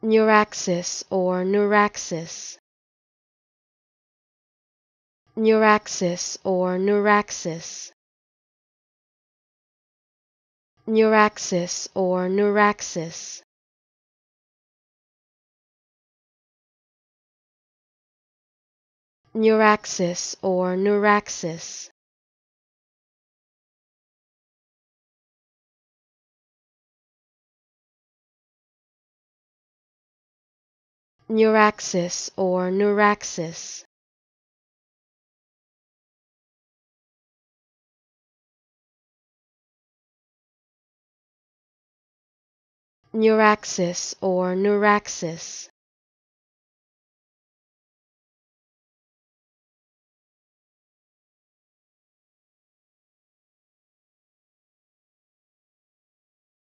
Neuraxis or neuraxis. Neuraxis or neuraxis. Neuraxis or neuraxis. Neuraxis or neuraxis. Neuraxis or neuraxis. Neuraxis or neuraxis.